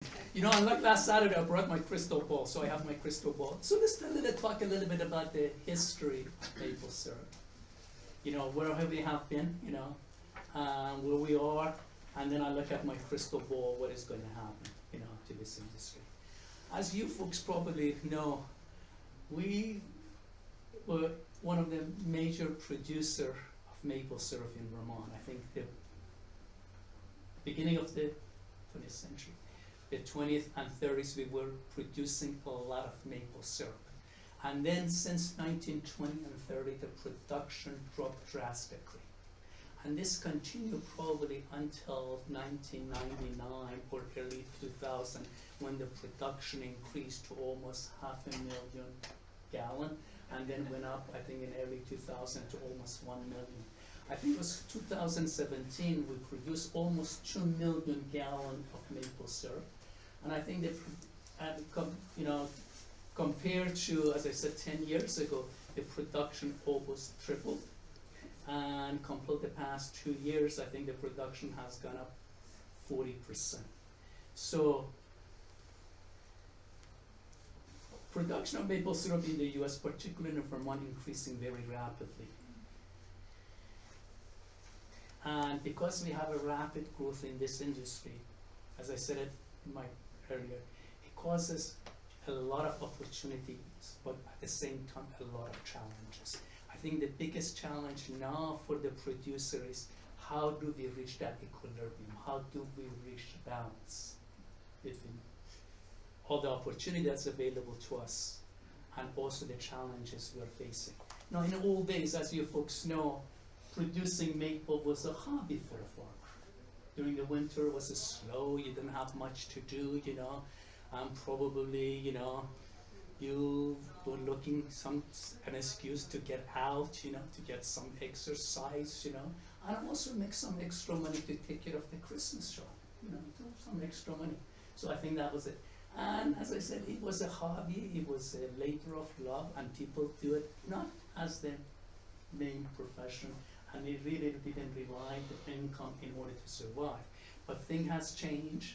You know, unlike last Saturday, I brought my crystal ball, so I have my crystal ball. So let's talk a little bit about the history of maple syrup. You know, where we have been, you know, where we are, and then I look at my crystal ball, what is going to happen, you know, to this industry. As you folks probably know, we were one of the major producer of maple syrup in Vermont. I think the beginning of the 20th century. The 20th and 30s, we were producing a lot of maple syrup. And then since 1920 and 30, the production dropped drastically. And this continued probably until 1999 or early 2000, when the production increased to almost 500,000 gallons, and then went up, I think, in early 2000 to almost 1 million. I think it was 2017, we produced almost 2 million gallons of maple syrup. And I think that, you know, compared to, as I said, 10 years ago, the production almost tripled. And compared to the past 2 years, I think the production has gone up 40%. So, production of maple syrup in the US, particularly in Vermont, increasing very rapidly. And because we have a rapid growth in this industry, as I said it in my earlier, it causes a lot of opportunities, but at the same time, a lot of challenges. I think the biggest challenge now for the producer is how do we reach that equilibrium? How do we reach balance between all the opportunity that's available to us and also the challenges we're facing? Now, in the old days, as you folks know, producing maple was a hobby for a farmer. During the winter, it was slow, you didn't have much to do, you know, probably, you know, you were looking an excuse to get out, you know, to get some exercise, you know, and also make some extra money to take care of the Christmas shop, you know, some extra money. So I think that was it. And as I said, it was a hobby, it was a labor of love, and people do it not as their main profession, and they really didn't rely on the income in order to survive. But things has changed.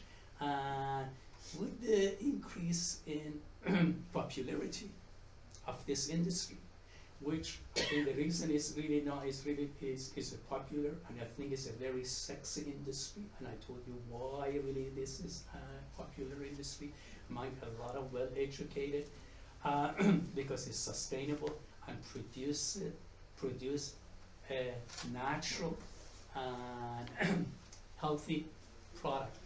With the increase in popularity of this industry, which I think the reason is really now is a popular, and I think it's a very sexy industry, and I told you why really this is a popular industry among a lot of well-educated, because it's sustainable and produce a natural and healthy product.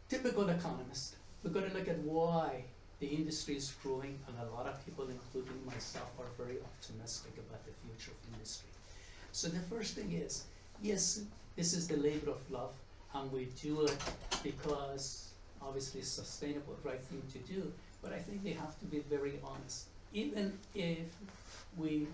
Typical economist, we're going to look at why the industry is growing, and a lot of people, including myself, are very optimistic about the future of industry. So the first thing is, yes, this is the labor of love, and we do it because obviously it's sustainable, right thing to do, but I think we have to be very honest. Even if we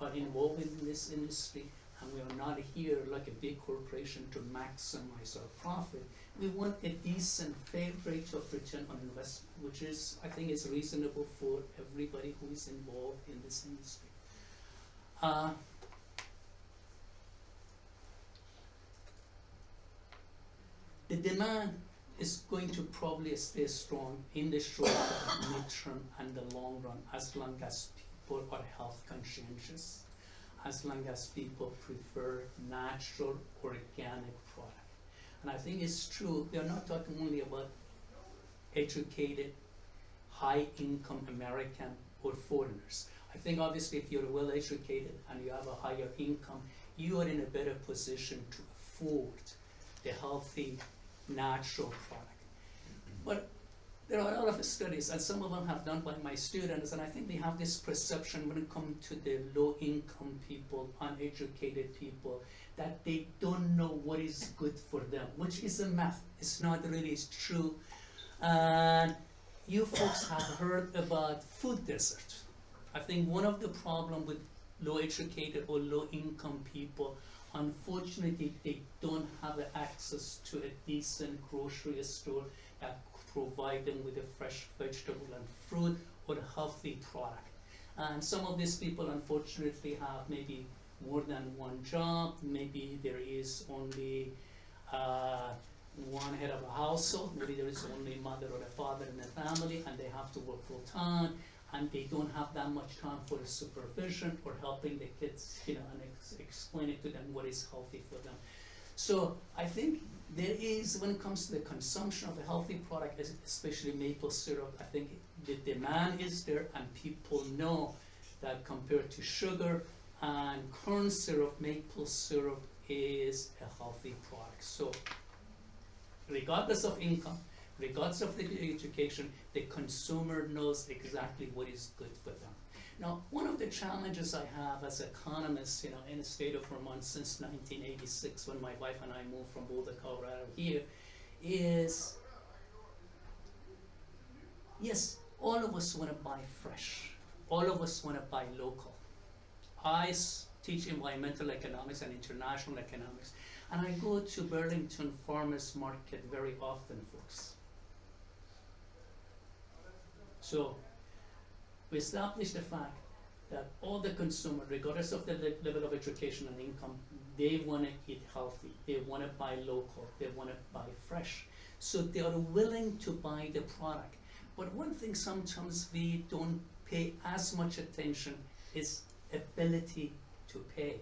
are involved in this industry and we are not here like a big corporation to maximize our profit, we want a decent, fair rate of return on investment, which is, I think, is reasonable for everybody who is involved in this industry. The demand is going to probably stay strong in the short term, mid-term, and the long run, as long as people are health conscientious, as long as people prefer natural, organic product. And I think it's true, they're not talking only about educated, high-income American or foreigners. I think obviously if you're well educated and you have a higher income, you are in a better position to afford the healthy, natural product. But there are a lot of studies, and some of them have done by my students, and I think they have this perception when it comes to the low-income people, uneducated people, that they don't know what is good for them, which is a myth. It's not really true. And you folks have heard about food desert. I think one of the problems with low-educated or low-income people, unfortunately, they don't have access to a decent grocery store that provide them with a fresh vegetable and fruit or a healthy product. And some of these people, unfortunately, have maybe more than one job. Maybe there is only one head of a household. Maybe there is only a mother or a father in the family, and they have to work full time, and they don't have that much time for supervision or helping the kids, and explain it to them what is healthy for them. So I think there is, when it comes to the consumption of a healthy product, especially maple syrup, I think the demand is there, and people know that compared to sugar and corn syrup, maple syrup is a healthy product. So regardless of income, regardless of the education, the consumer knows exactly what is good for them. Now, one of the challenges I have as an economist, in the state of Vermont since 1986, when my wife and I moved from Boulder, Colorado here, is, yes, all of us want to buy fresh. All of us want to buy local. I teach environmental economics and international economics, and I go to Burlington Farmers Market very often, folks. So we established the fact that all the consumer, regardless of the level of education and income, they want to eat healthy, they want to buy local, they want to buy fresh. So they are willing to buy the product. But one thing sometimes we don't pay as much attention is ability to pay.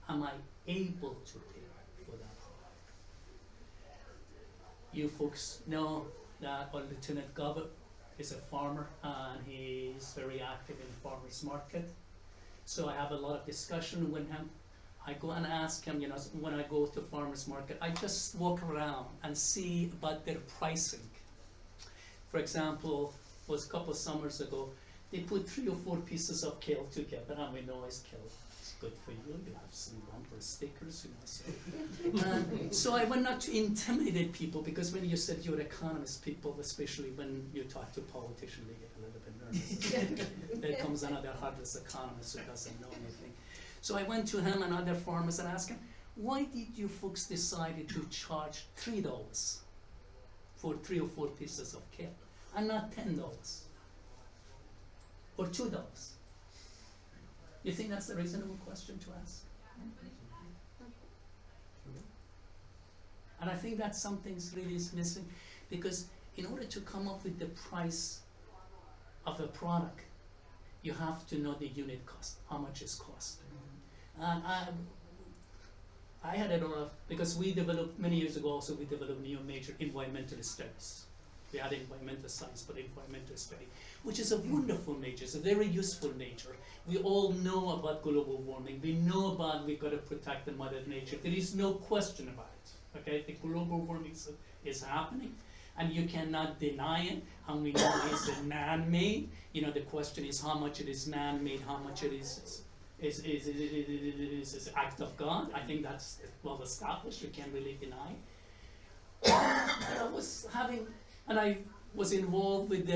Am I able to pay for that product? You folks know that our Lieutenant Governor is a farmer, and he's very active in farmers market. So I have a lot of discussion with him. I go and ask him, when I go to farmers market, I just walk around and see about their pricing. For example, was a couple of summers ago, they put 3 or 4 pieces of kale together, and we know it's kale. It's good for you. You have some bumper stickers, So I want not to intimidate people, because when you said you're economist, people, especially when you talk to politicians, they get a little bit nervous. There comes another heartless economist who doesn't know anything. So I went to him and other farmers and asked him, why did you folks decide to charge $3 for 3 or 4 pieces of kale, and not $10 or $2? You think that's a reasonable question to ask? And I think that something's really is missing, because in order to come up with the price of a product, you have to know the unit cost, how much it costs. And I had it all, because we developed, many years ago also, we developed new major environmental studies. We had environmental science, but environmental study, which is a wonderful major, it's a very useful major. We all know about global warming. We know about we got to protect the mother nature. There is no question about it. Okay, the global warming is happening, and you cannot deny it. And we know it's man-made. The question is how much it is man-made, how much it is an act of God. I think that's well established. You can't really deny. And I was involved with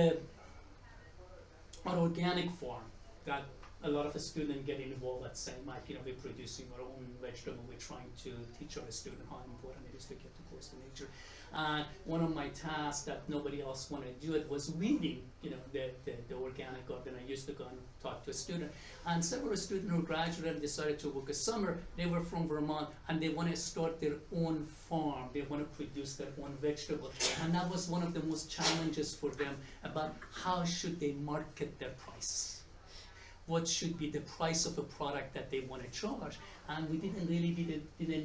our organic farm that a lot of the students get involved at same. We're producing our own vegetable. We're trying to teach our students how important it is to get too close to nature. And one of my tasks that nobody else wanted to do it was weeding, the organic garden. I used to go and talk to a student. And several students who graduated and decided to work a summer, they were from Vermont, and they want to start their own farm. They want to produce their own vegetable. And that was one of the most challenges for them, about how should they market their price. What should be the price of a product that they want to charge? And we didn't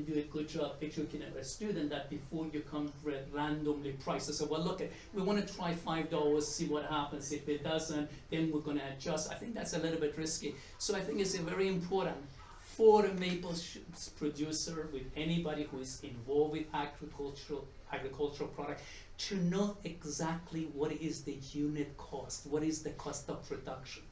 do a good job educating our student that before you come randomly price. So well, look, we want to try $5, see what happens. If it doesn't, then we're going to adjust. I think that's a little bit risky. So I think it's very important for a maple producer, with anybody who is involved with agricultural product, to know exactly what is the unit cost, what is the cost of production.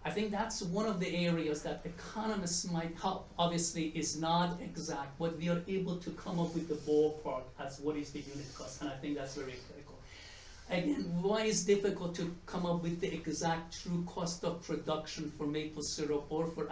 I think that's one of the areas that economists might help. Obviously, it's not exact, but we are able to come up with the ballpark as what is the unit cost, and I think that's very critical. again, why it's difficult to come up with the exact true cost of production for maple syrup or for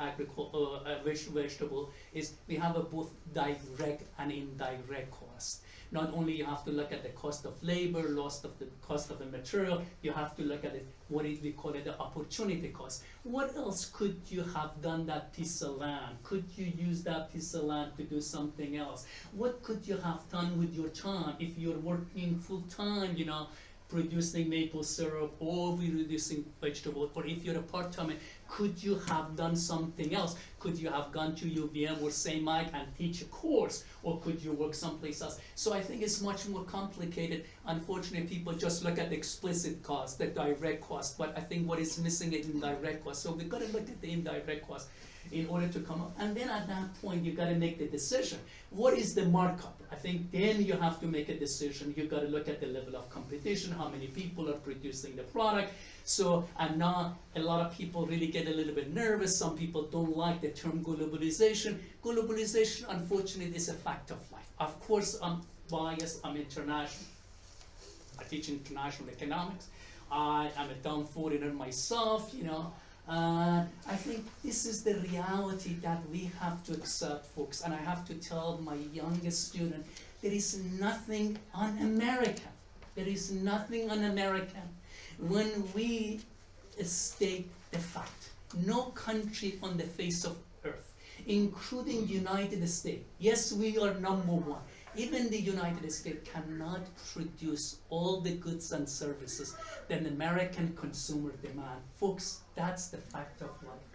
vegetable is we have a both direct and indirect cost. Not only you have to look at the cost of labor, the cost of the material, you have to look at it, we call it the opportunity cost. What else could you have done that piece of land? Could you use that piece of land to do something else? What could you have done with your time if you're working full time, you know, producing maple syrup or reducing vegetable, or if you're a part-timer, could you have done something else? Could you have gone to UVM or St. Mike and teach a course, or could you work someplace else? So I think it's much more complicated. Unfortunately, people just look at the explicit cost, the direct cost, but I think what is missing is indirect cost. So we've got to look at the indirect cost in order to come up. And then at that point, you've got to make the decision. What is the markup? I think then you have to make a decision. You've got to look at the level of competition, how many people are producing the product. So, and now a lot of people really get a little bit nervous. Some people don't like the term globalization. Globalization, unfortunately, is a fact of life. Of course, I'm biased, I'm international. I teach international economics. I am a dumb foreigner myself, you know. I think this is the reality that we have to accept, folks. And I have to tell my youngest student, there is nothing un-American. There is nothing un-American when we state the fact. No country on the face of earth, including United States, yes, we are number one. Even the United States cannot produce all the goods and services that an American consumer demand. Folks, that's the fact of life.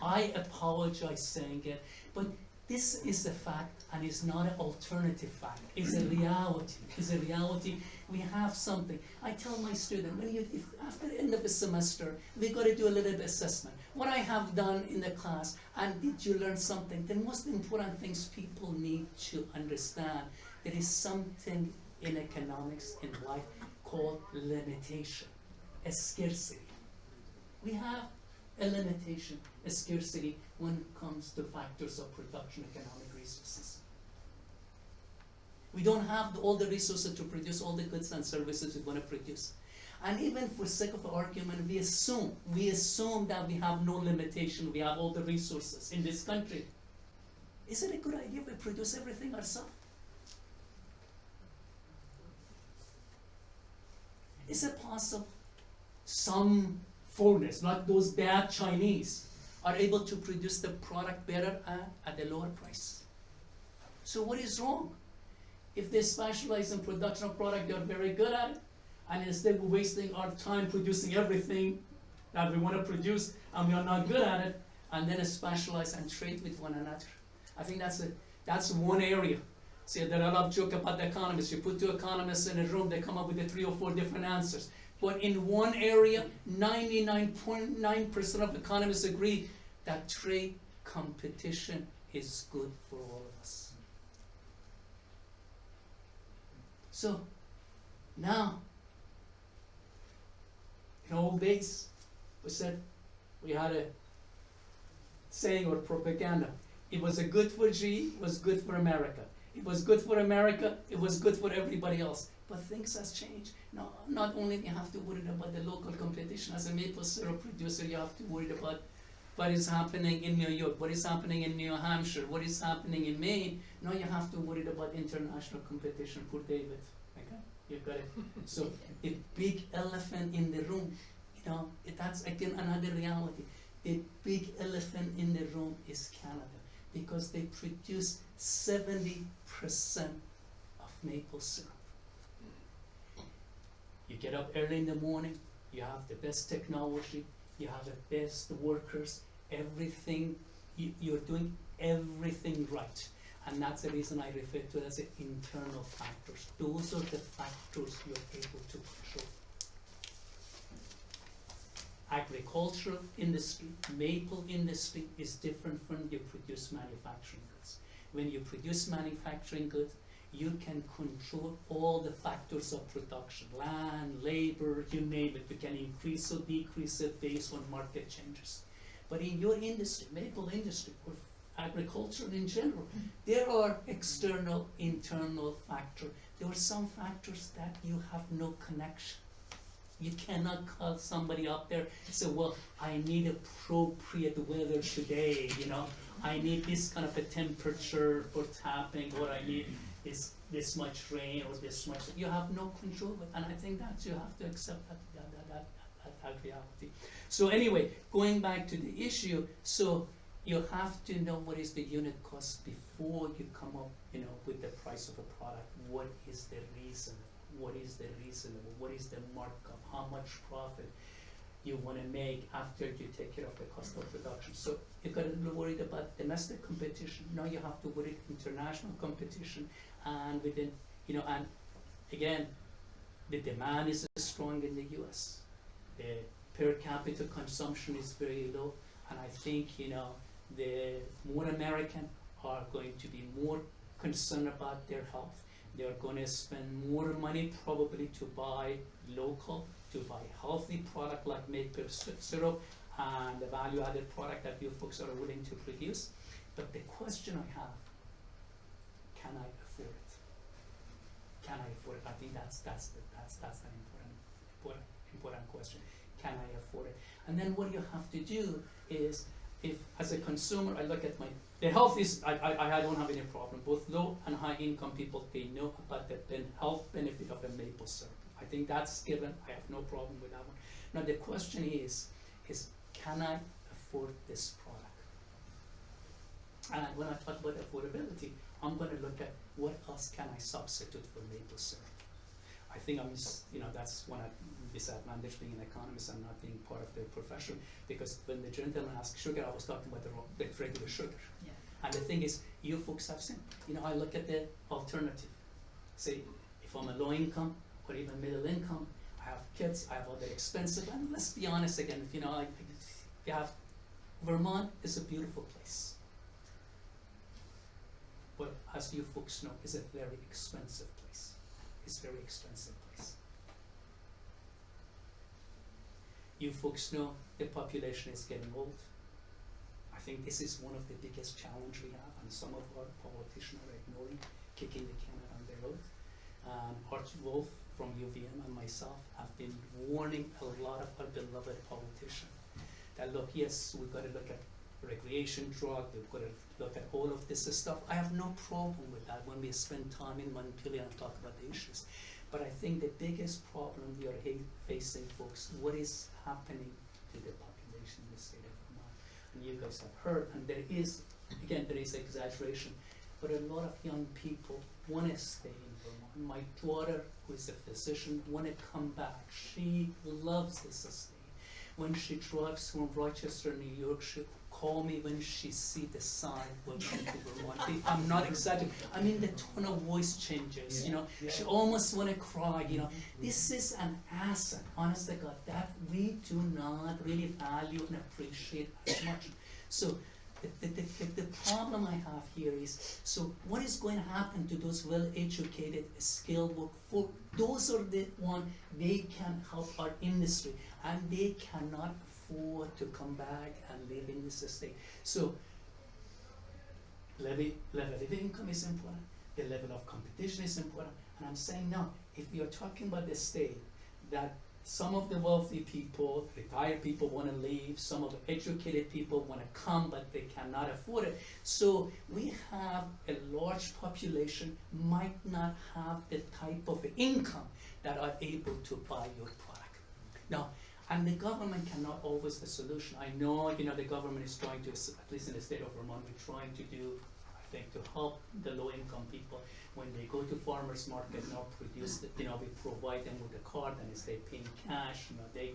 I apologize saying it, but this is a fact and it's not an alternative fact. It's a reality. It's a reality. We have something. I tell my student, if after the end of the semester, we got to do a little bit of assessment. What I have done in the class, and did you learn something? The most important things people need to understand, there is something in economics, in life, called limitation, a scarcity. We have a limitation, a scarcity when it comes to factors of production, economic resources. We don't have all the resources to produce all the goods and services we want to produce. And even for sake of argument, we assume that we have no limitation, we have all the resources in this country. Is it a good idea if we produce everything ourselves? Is it possible some foreigners, not those bad Chinese, are able to produce the product better at a lower price? So what is wrong? If they specialize in production of product, they're very good at it, and instead we're wasting our time producing everything that we want to produce, and we are not good at it, and then specialize and trade with one another. I think that's one area. See, there are a lot of joke about the economists. You put two economists in a room, they come up with 3 or 4 different answers. But in one area, 99.9% of economists agree that trade competition is good for all of us. So now, in old days, we had a saying or propaganda. It was good for G, it was good for America. It was good for America, it was good for everybody else. But things has changed. Now, not only do you have to worry about the local competition, as a maple syrup producer, you have to worry about what is happening in New York, what is happening in New Hampshire, what is happening in Maine. Now you have to worry about international competition. Poor David. Okay? You've got it. So the big elephant in the room, you know, that's again another reality. The big elephant in the room is Canada, because they produce 70% of maple syrup. You get up early in the morning, you have the best technology, you have the best workers, everything, you're doing everything right. And that's the reason I refer to it as the internal factors. Those are the factors you're able to control. Agricultural industry, maple industry is different from you produce manufacturing goods. When you produce manufacturing goods, you can control all the factors of production, land, labor, you name it. You can increase or decrease it based on market changes. But in your industry, maple industry, or agriculture in general, there are external, internal factors. There are some factors that you have no connection. You cannot call somebody up there and say, well, I need appropriate weather today, you know. I need this kind of a temperature for tapping, or I need this much rain or this much. You have no control, and I think that you have to accept that reality. So anyway, going back to the issue, so you have to know what is the unit cost before you come up, you know, with the price of a product. What is the reason? What is the reasonable? What is the markup? How much profit you want to make after you take care of the cost of production? So you've got to be worried about domestic competition. Now you have to worry international competition, and within, you know, and again, the demand is strong in the U.S. The per capita consumption is very low, and I think, you know, the more American are going to be more concerned about their health. They are going to spend more money probably to buy local, to buy healthy product like maple syrup and the value-added product that you folks are willing to produce. But the question I have, can I afford it? Can I afford it? I think that's an important question. Can I afford it? And then what you have to do is, if as a consumer I look at the health is, I don't have any problem. Both low and high income people, they know about the health benefit of a maple syrup. I think that's given. I have no problem with that one. Now the question is can I afford this product? And when I talk about affordability, I'm going to look at what else can I substitute for maple syrup. I think that's one disadvantage being an economist and not being part of the profession, because when the gentleman asked sugar, I was talking about the regular sugar. Yeah. And the thing is, you folks have seen, I look at the alternative. Say, if I'm a low income or even middle income, I have kids, I have all the expensive, and let's be honest again, you have, Vermont is a beautiful place. But as you folks know, it's a very expensive place. It's a very expensive place. You folks know the population is getting old. I think this is one of the biggest challenges we have, and some of our politicians are ignoring, kicking the can down the road. Art Wolf from UVM and myself have been warning a lot of our beloved politicians that, look, yes, we've got to look at recreation drug, we've got to look at all of this stuff. I have no problem with that when we spend time in Montpelier and talk about the issues. But I think the biggest problem we are facing, folks, what is happening to the population in the state of Vermont. And you guys have heard, and there is exaggeration, but a lot of young people want to stay in Vermont. My daughter, who is a physician, want to come back. She loves this state. When she drives from Rochester, New York, she call me when she see the sign, welcome to Vermont. I'm not exaggerating. I mean, the tone of voice changes, She almost want to cry, This is an asset, honest to God, that we do not really value and appreciate as much. So the problem I have here is, so what is going to happen to those well-educated, skilled workforce? Those are the ones, they can help our industry, and they cannot afford to come back and live in this state. So level of income is important, the level of competition is important, and I'm saying now, if we are talking about the state that some of the wealthy people, retired people want to leave, some of the educated people want to come, but they cannot afford it. So we have a large population might not have the type of income that are able to buy your product. Now, and the government cannot always the solution. I know, the government is trying to, at least in the state of Vermont, we're trying to do, I think, to help the low-income people. When they go to farmers market, now produce, we provide them with a card, and if they pay in cash, they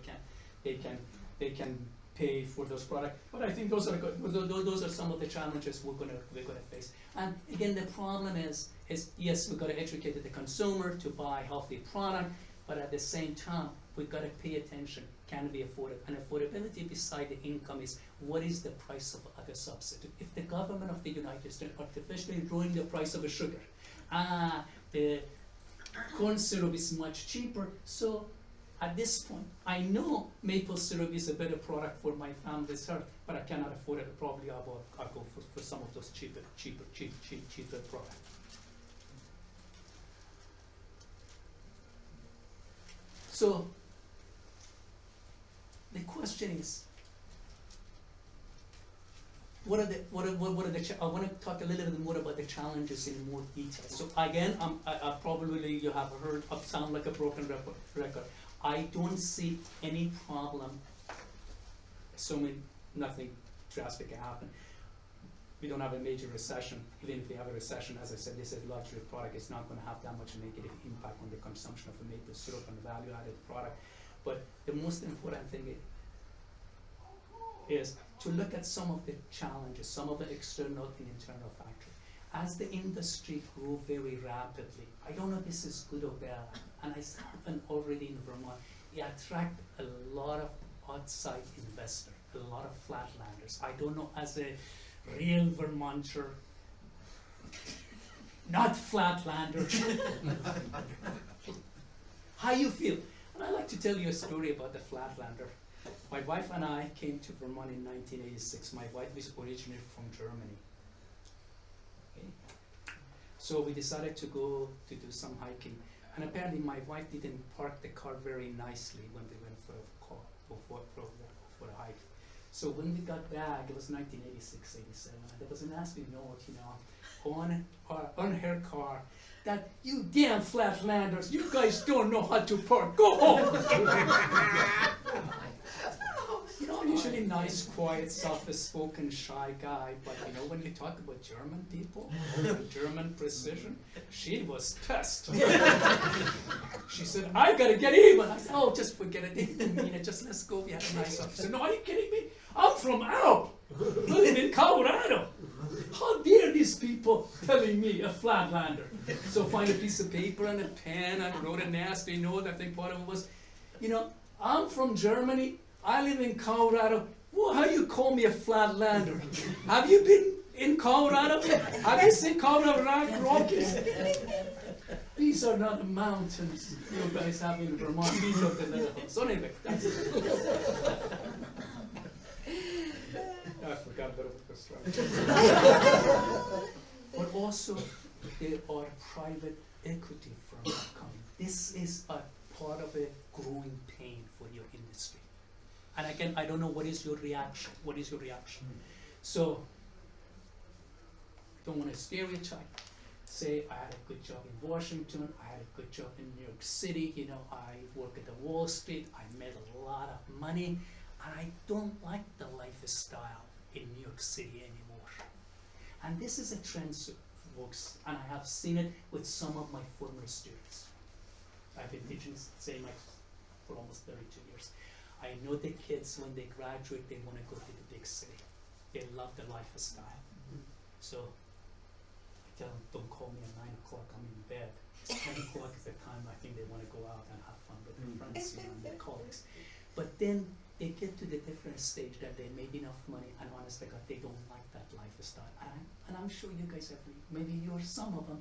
can pay for those products. But I think those are some of the challenges we're gonna face. And again, the problem is yes, we've got to educate the consumer to buy healthy product, but at the same time, we've got to pay attention. Can we afford it? And affordability beside the income is, what is the price of other substitute? If the government of the United States artificially lowering the price of a sugar, the corn syrup is much cheaper, so at this point, I know maple syrup is a better product for my family's health, but I cannot afford it. Probably I'll go for some of those cheaper products. So the question is, what are the I want to talk a little bit more about the challenges in more detail. So again, I probably you have heard, I sound like a broken record. I don't see any problem, assuming nothing drastic can happen. We don't have a major recession. Even if we have a recession, as I said, this is a luxury product. It's not going to have that much negative impact on the consumption of a maple syrup and the value-added product. But the most important thing is to look at some of the challenges, some of the external and internal factors. As the industry grew very rapidly, I don't know if this is good or bad, and it's happened already in Vermont, it attracted a lot of outside investors, a lot of flatlanders. I don't know, as a real Vermonter, not Flatlander, how you feel. And I'd like to tell you a story about the Flatlander. My wife and I came to Vermont in 1986. My wife is originally from Germany. Okay. So we decided to go to do some hiking. And apparently my wife didn't park the car very nicely when we went for a hike. So when we got back, it was 1986, 87, and there was a nasty note, on her car, that you damn Flatlanders, you guys don't know how to park, go home! Usually nice, quiet, soft-spoken, shy guy, but when you talk about German people, German precision, she was pissed. She said, I gotta get even. I said, oh, just forget it, they didn't mean it, just let's go, we had a nice office. She said, no, are you kidding me? I'm from Arab, I live in Colorado. How dare these people telling me, a Flatlander? So find a piece of paper and a pen and wrote a nasty note. I think part of it was, I'm from Germany, I live in Colorado. Well, how you call me a Flatlander? Have you been in Colorado? Have you seen Colorado Rockies? These are not the mountains you guys have in Vermont. These are the little hills. So anyway, that's it. I forgot about it. But also, there are private equity firms coming. This is a part of a growing pain for your industry. And again, I don't know, what is your reaction? What is your reaction? So, I don't want to stereotype. Say, I had a good job in Washington, I had a good job in New York City, I work at the Wall Street, I made a lot of money, and I don't like the lifestyle in New York City anymore. And this is a trend, folks, and I have seen it with some of my former students. I've been teaching same for almost 32 years. I know the kids, when they graduate, they want to go to the big city. They love the lifestyle. So I tell them, don't call me at 9 o'clock, I'm in bed. It's 10 o'clock is the time I think they want to go out and have fun with their friends and their colleagues. But then they get to the different stage that they made enough money, and honestly, God, they don't like that lifestyle. And I'm sure you guys have, maybe you're some of them,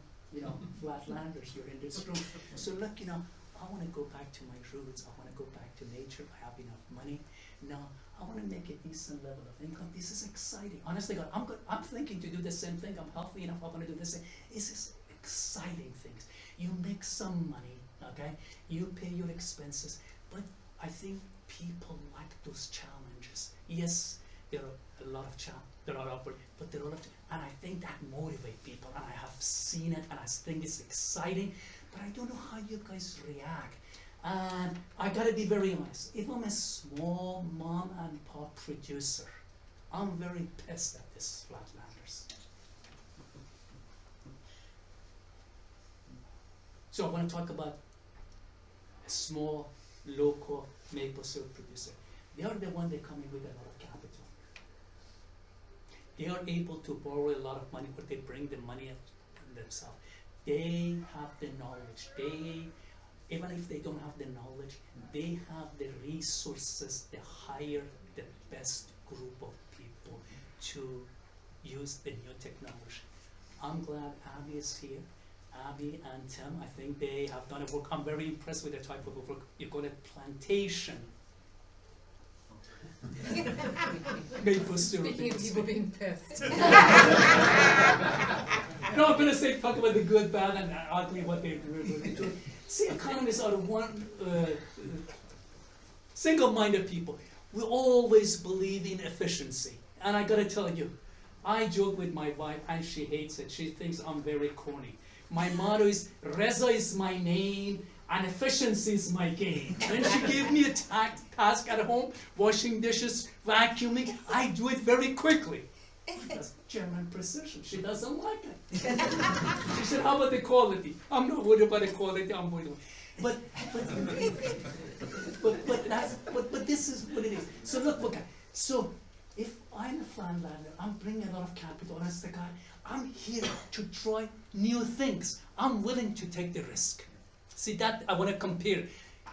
Flatlanders, you're in this room. So look, I want to go back to my roots. I want to go back to nature. I have enough money. Now, I want to make a decent level of income. This is exciting. Honestly, God, I'm thinking to do the same thing. I'm healthy enough. I want to do this. This is exciting things. You make some money, okay? You pay your expenses. But I think people like those challenges. Yes, there are a lot of challenges. There are upward, but there are a lot of, and I think that motivates people. And I have seen it, and I think it's exciting. But I don't know how you guys react. And I gotta be very honest, if I'm a small mom and pop producer, I'm very pissed at this Flatlanders. So I want to talk about a small, local maple syrup producer. They are the one that come in with a lot of capital. They are able to borrow a lot of money, but they bring the money themselves. They have the knowledge. Even if they don't have the knowledge, they have the resources to hire the best group of people to use the new technology. I'm glad Abby is here. Abby and Tim, I think they have done a work. I'm very impressed with the type of work. You call it plantation. Maple syrup. Speaking of people being pissed. No, I'm going to talk about the good, bad, and ugly, what they do. See, economists are one single-minded people. we always believe in efficiency. And I gotta tell you, I joke with my wife and she hates it. She thinks I'm very corny. My motto is, Reza is my name and efficiency is my game. When she gave me a task at home, washing dishes, vacuuming, I do it very quickly. That's German precision. She doesn't like it. She said, how about the quality? I'm not worried about the quality, I'm worried about but this is what it is. So look, okay. So if I'm a Flatlander, I'm bringing a lot of capital, and as the guy, I'm here to try new things. I'm willing to take the risk. See that, I want to compare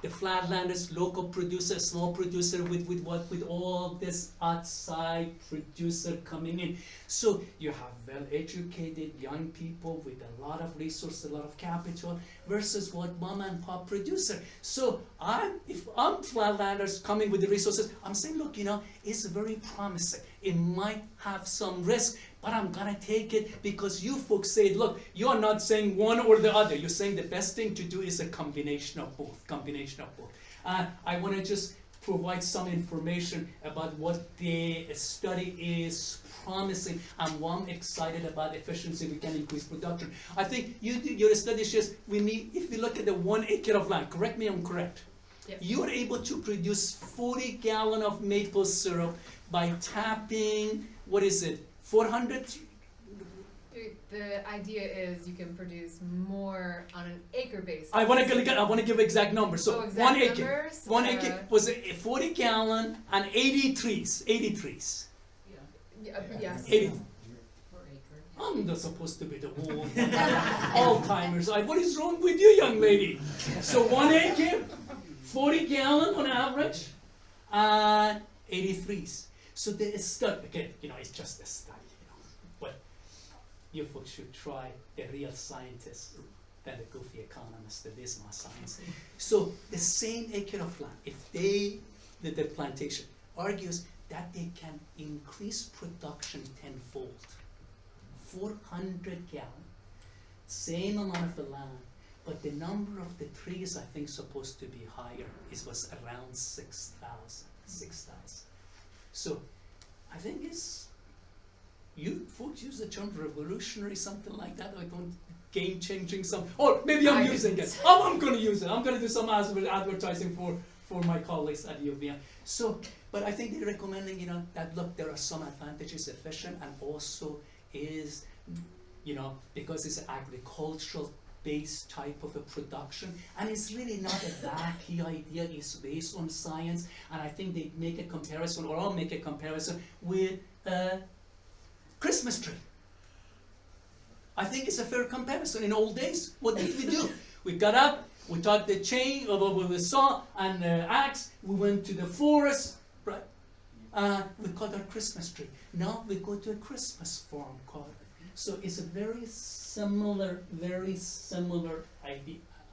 the Flatlanders, local producer, small producer with all this outside producer coming in. So you have well-educated young people with a lot of resources, a lot of capital, versus what mom and pop producer. So if I'm Flatlanders coming with the resources, I'm saying, look, you know, it's very promising. It might have some risk, but I'm gonna take it because you folks say, look, you're not saying one or the other. You're saying the best thing to do is a combination of both. I want to just provide some information about what the study is promising and why I'm excited about efficiency. We can increase production. I think your study shows we need, if you look at the 1 acre of land, correct me if I'm correct, yes. You are able to produce 40 gallons of maple syrup by tapping, what is it, 400? The idea is you can produce more on an acre basis. I want to give exact numbers. So exact 1 acre. Numbers, 1 acre was a 40 gallon and 80 trees. 80 trees. Yes. 80. I'm not supposed to be the old all-timers. What is wrong with you, young lady? So 1 acre, 40 gallon on average, and 80 trees. So the study, again, you know, it's just a study, you know, but you folks should try the real scientists than the goofy economists that is my science. So the same acre of land, if the plantation argues that they can increase production tenfold, 400 gallon, same amount of the land, but the number of the trees I think supposed to be higher. It was around 6,000. So I think it's, you folks use the term revolutionary, something like that, like game-changing, or maybe I'm using it. I'm going to use it. I'm going to do some advertising for my colleagues at UVM. So, but I think they're recommending, you know, that look, there are some advantages, efficient, and also is, you know, because it's an agricultural based type of a production, and it's really not a wacky idea, it's based on science, and I think they make a comparison, or I'll make a comparison with a Christmas tree. I think it's a fair comparison. In old days, what did we do? We got up, we took the chain, with the saw and the axe, we went to the forest, right? We cut our Christmas tree. Now we go to a Christmas farm called. So it's a very similar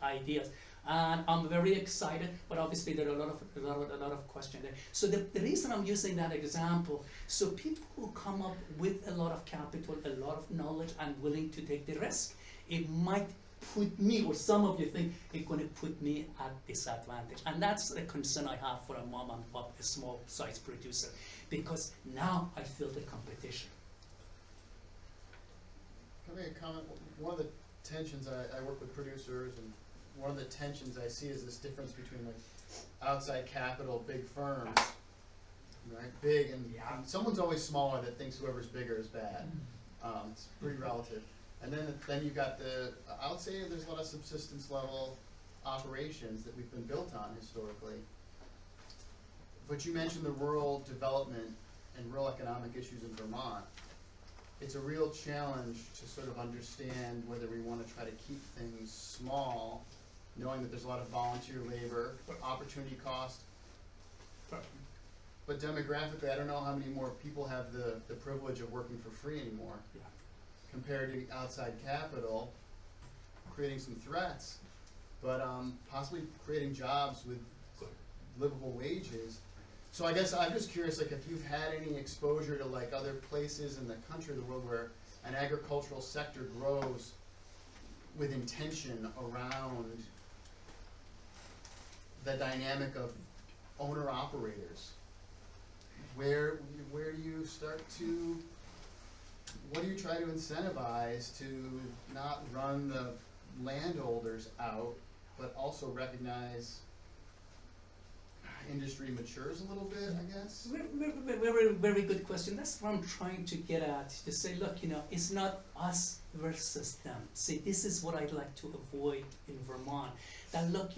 ideas, and I'm very excited. But obviously there are a lot of questions there. So the reason I'm using that example, so people who come up with a lot of capital, a lot of knowledge, and willing to take the risk, it might put me, or some of you think it's going to put me at disadvantage, and that's the concern I have for a mom and pop, a small size producer, because now I feel the competition. Can I make a comment? One of the tensions, I work with producers, and one of the tensions I see is this difference between like outside capital, big firms, right? Big, and someone's always smaller that thinks whoever's bigger is bad. It's pretty relative. And then you've got I would say there's a lot of subsistence level operations that we've been built on historically. But you mentioned the rural development and rural economic issues in Vermont. It's a real challenge to sort of understand whether we want to try to keep things small, knowing that there's a lot of volunteer labor, opportunity cost. But demographically, I don't know how many more people have the privilege of working for free anymore, compared to outside capital, creating some threats, but possibly creating jobs with livable wages. So I guess I'm just curious, like, if you've had any exposure to like other places in the country, the world, where an agricultural sector grows with intention around the dynamic of owner-operators where do you start to, what do you try to incentivize to not run the landholders out, but also recognize industry matures a little bit, I guess? Very good question. That's what I'm trying to get at, to say, look, it's not us versus them. See, this is what I'd like to avoid in Vermont. That look,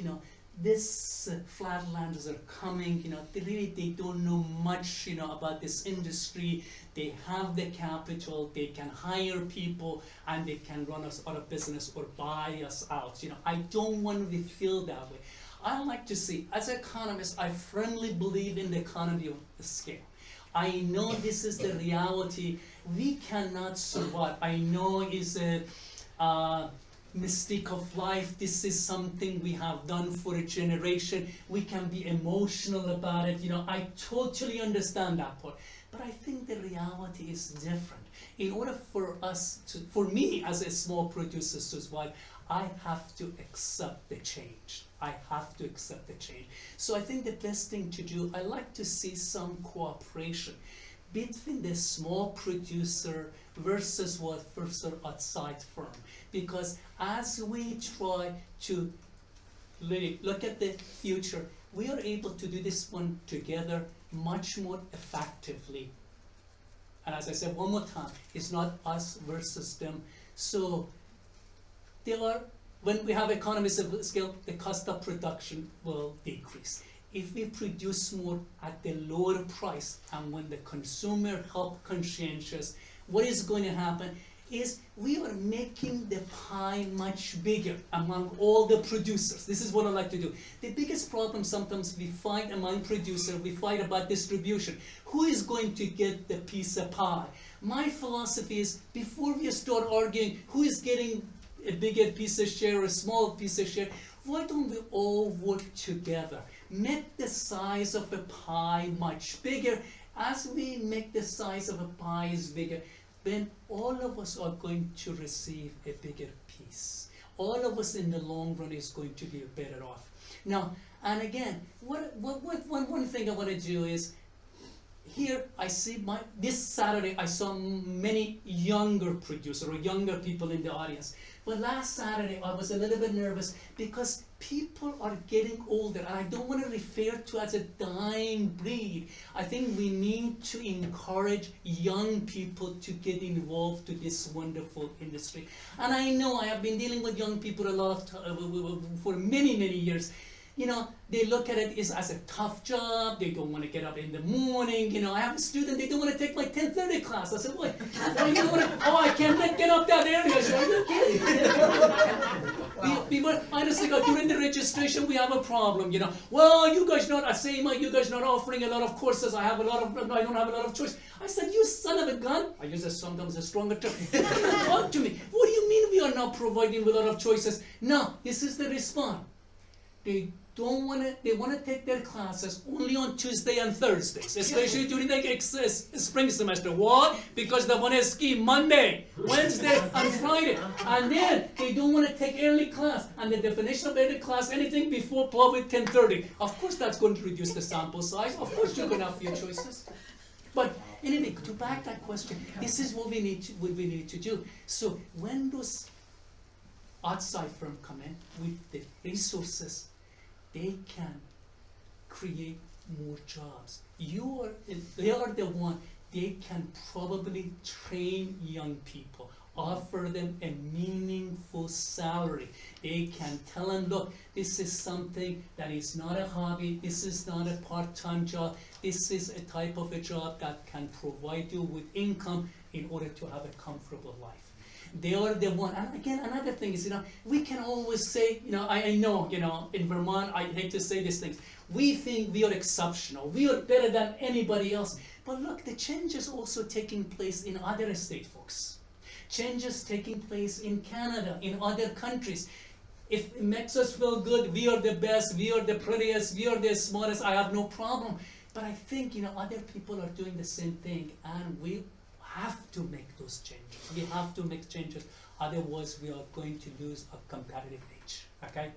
this Flatlanders are coming, they don't know much, about this industry. They have the capital, they can hire people, and they can run us out of business or buy us out. I don't want to feel that way. I like to see, as an economist, I firmly believe in the economy of scale. I know this is the reality. We cannot survive. I know it's a mystique of life. This is something we have done for a generation. We can be emotional about it. I totally understand that part. But I think the reality is different. In order for us to, for me as a small producer to survive, I have to accept the change. I have to accept the change. So I think the best thing to do, I like to see some cooperation between the small producer versus outside firm. Because as we try to look at the future, we are able to do this one together much more effectively. And as I said one more time, it's not us versus them. So when we have economies of scale, the cost of production will decrease. If we produce more at the lower price, and when the consumer health conscientious, what is going to happen is we are making the pie much bigger among all the producers. This is what I like to do. The biggest problem sometimes we fight among producers, we fight about distribution. Who is going to get the piece of pie? My philosophy is, before we start arguing who is getting a bigger piece of share or a small piece of share, why don't we all work together? Make the size of a pie much bigger. As we make the size of a pie bigger, then all of us are going to receive a bigger piece. All of us in the long run is going to be better off. Now, and again, one thing I want to do is, here I see this Saturday I saw many younger producers or younger people in the audience. But last Saturday I was a little bit nervous because people are getting older, and I don't want to refer to as a dying breed. I think we need to encourage young people to get involved to this wonderful industry. And I know I have been dealing with young people a lot for many, many years. They look at it as a tough job. They don't want to get up in the morning. I have a student, they don't want to take my 10:30 class. I said, what? I can't get up that early. I said, are you kidding? Honestly, during the registration, we have a problem. Well, you guys not, you guys not offering a lot of courses. I don't have a lot of choice. I said, you son of a gun. I use sometimes a stronger term. Talk to me. What do you mean we are not providing a lot of choices? No, this is the response. They want to take their classes only on Tuesday and Thursdays, especially during the spring semester. Why? Because they want to ski Monday, Wednesday, and Friday. And then they don't want to take early class. And the definition of early class, anything before probably 10:30. Of course, that's going to reduce the sample size. Of course, you're going to have few choices. But anyway, to back that question, this is what we need to do. So when those outside firms come in with the resources, they can create more jobs. They are the one, they can probably train young people, offer them a meaningful salary. They can tell them, look, this is something that is not a hobby, this is not a part-time job, this is a type of a job that can provide you with income in order to have a comfortable life. They are the one. And again, another thing is, we can always say, I know, in Vermont, I hate to say these things, we think we are exceptional, we are better than anybody else. But look, the change is also taking place in other state, folks. Changes taking place in Canada, in other countries. If it makes us feel good, we are the best, we are the prettiest, we are the smartest, I have no problem. But I think, other people are doing the same thing, and we have to make those changes. We have to make changes, otherwise we are going to lose a competitive edge. Okay?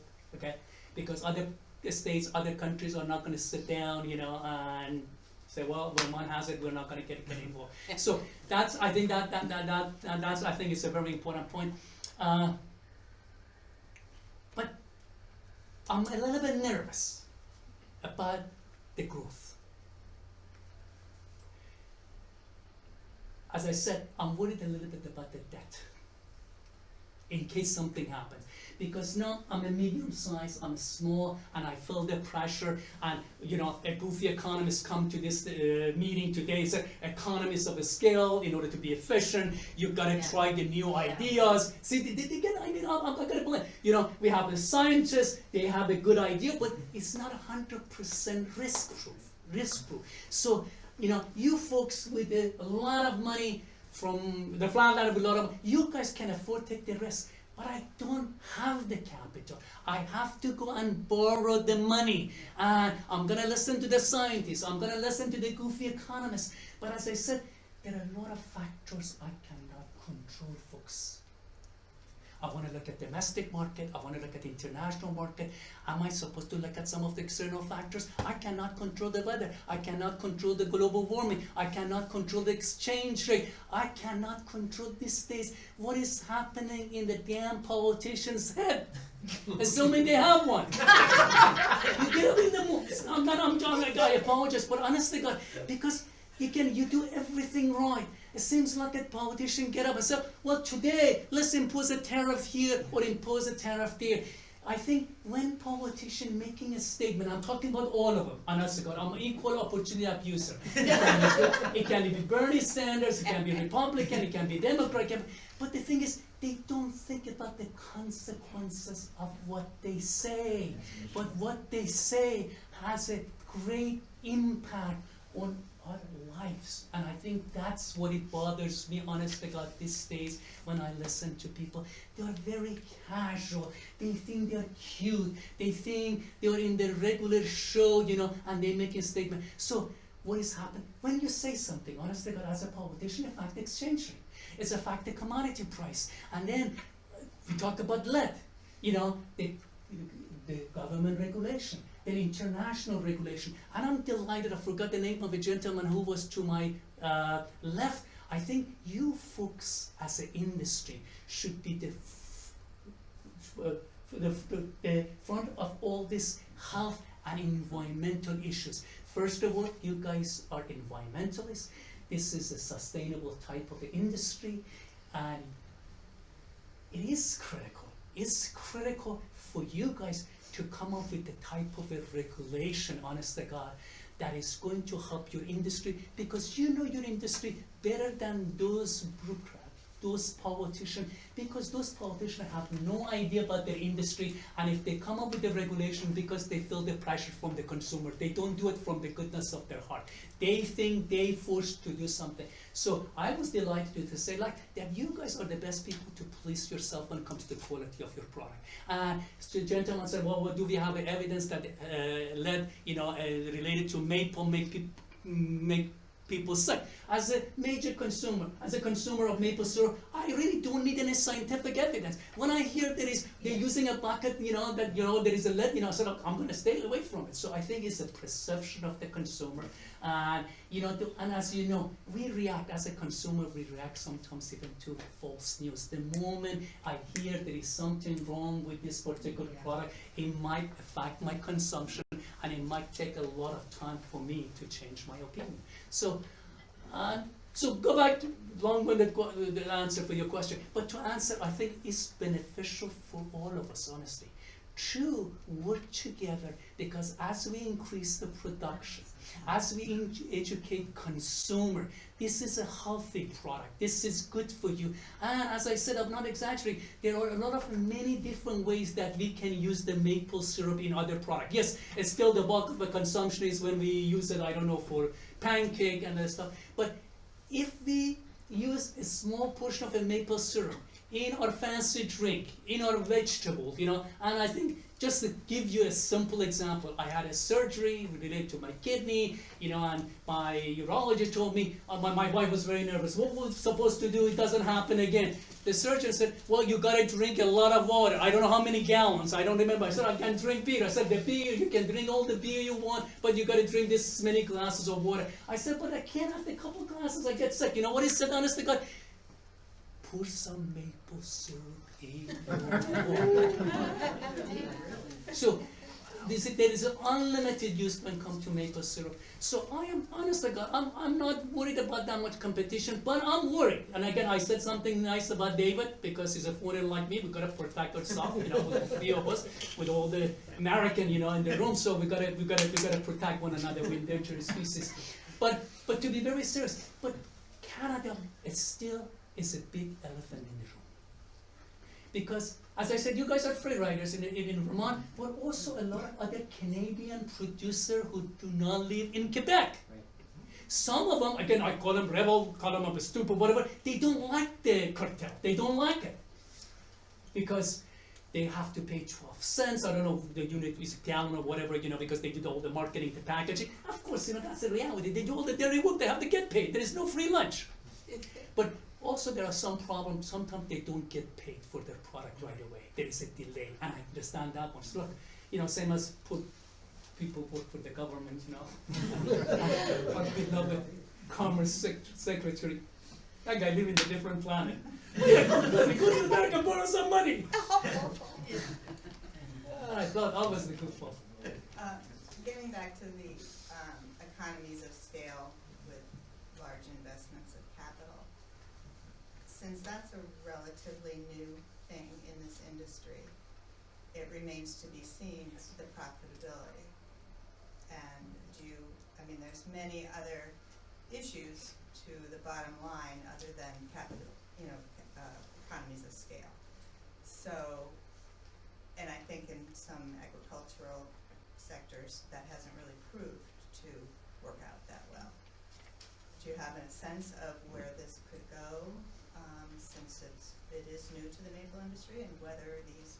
Because other states, other countries are not going to sit down, and Say, well, Vermont has it, we're not going to get involved. So that's, I think that's I think is a very important point. But I'm a little bit nervous about the growth. As I said, I'm worried a little bit about the debt in case something happens. Because now I'm a medium size, I'm small, and I feel the pressure, and you know, a goofy economist come to this meeting today, say economies of a scale, in order to be efficient, you've got to try the new ideas. See, they get, I mean, I'm not going to blame. You know, we have the scientists, they have a good idea, but it's not 100% risk-proof. So, you know, you folks with a lot of money from the Flatlander, with a lot of, you guys can afford to take the risk. But I don't have the capital. I have to go and borrow the money. And I'm going to listen to the scientists. I'm going to listen to the goofy economists. But as I said, there are a lot of factors I cannot control, folks. I want to look at domestic market. I want to look at international market. Am I supposed to look at some of the external factors? I cannot control the weather. I cannot control the global warming. I cannot control the exchange rate. I cannot control these days what is happening in the damn politician's head. Assuming they have one. You get me in the mood. I'm John, I apologize, but honestly, God, because you do everything right. It seems like a politician get up and say, well, today, let's impose a tariff here or impose a tariff there. I think when politician making a statement, I'm talking about all of them, honestly God, I'm an equal opportunity abuser. It can be Bernie Sanders, it can be Republican, it can be Democrat, but the thing is, they don't think about the consequences of what they say. But what they say has a great impact on our lives. And I think that's what it bothers me, honestly God, these days when I listen to people. They are very casual. They think they're cute. They think they're in the regular show, you know, and they make a statement. So what is happening? When you say something, honestly God, as a politician, in fact, the exchange rate. It's a fact, the commodity price. And then we talk about lead, you know, the government regulation, the international regulation. And I'm delighted, I forgot the name of a gentleman who was to my left. I think you folks as an industry should be the front of all this health and environmental issues. First of all, you guys are environmentalists. This is a sustainable type of industry, and it is critical. It's critical for you guys to come up with the type of a regulation, honest to God, that is going to help your industry, because you know your industry better than those bureaucrats, those politicians, because those politicians have no idea about their industry, and if they come up with the regulation because they feel the pressure from the consumer, they don't do it from the goodness of their heart. They think they forced to do something. So I was delighted to say like that you guys are the best people to police yourself when it comes to the quality of your product. So the gentleman said, well, do we have evidence that lead, you know, related to maple make people sick? As a major consumer, as a consumer of maple syrup, I really don't need any scientific evidence. When I hear they're using a bucket, you know, that, you know, there is a lead, you know, so I'm going to stay away from it. So I think it's a perception of the consumer. And, you know, and as you know, we react as a consumer, we react sometimes even to false news. The moment I hear there is something wrong with this particular product, it might affect my consumption, and it might take a lot of time for me to change my opinion. So go back to long-winded the answer for your question. But to answer, I think it's beneficial for all of us, honestly, to work together, because as we increase the production, as we educate consumer, this is a healthy product. This is good for you. And as I said, I'm not exaggerating. There are a lot of many different ways that we can use the maple syrup in other products. Yes, it's still the bulk of the consumption is when we use it, I don't know, for pancake and that stuff. But if we use a small portion of a maple syrup in our fancy drink, in our vegetables, you know. And I think just to give you a simple example, I had a surgery related to my kidney, you know, and my urologist told me, my wife was very nervous. What was supposed to do? It doesn't happen again. The surgeon said, well, you got to drink a lot of water. I don't know how many gallons. I don't remember. I said, I can drink beer. I said, the beer, you can drink all the beer you want, but you got to drink this many glasses of water. I said, but I can't have a couple glasses. I get sick. You know what he said, honest to God? Pour some maple syrup in your water. So there is an unlimited use when it comes to maple syrup. So I am, honestly, God, I'm not worried about that much competition, but I'm worried. And again, I said something nice about David because he's a foreigner like me. We gotta protect ourselves, you know, with the three of us, with all the American, you know, in the room. So we gotta protect one another with endangered species. But to be very serious, but Canada is still a big elephant in the room. Because, as I said, you guys are free riders in Vermont, but also a lot of other Canadian producers who do not live in Quebec. Some of them, again, I call them rebel, call them a stupid, whatever, they don't like the cartel. They don't like it. Because they have to pay 12 cents, I don't know if the unit is a gallon or whatever, you know, because they do all the marketing, the packaging. Of course, you know, that's the reality. They do all the dirty work, they have to get paid. There is no free lunch. But also there are some problems, sometimes they don't get paid for their product right away. There is a delay, and I understand that one. So look, you know, same as people work for the government, you know. Our beloved Commerce Secretary, that guy lives in a different planet. Yeah, let me go to America and borrow some money. I thought I was the goofball. Getting back to the economies of scale with large investments of capital, since that's a relatively new thing in this industry, it remains to be seen the profitability. And there's many other issues to the bottom line other than capital, economies of scale. So, and I think in some agricultural sectors that hasn't really proved to work out that well. Do you have a sense of where this could go, since it is new to the maple industry, and whether these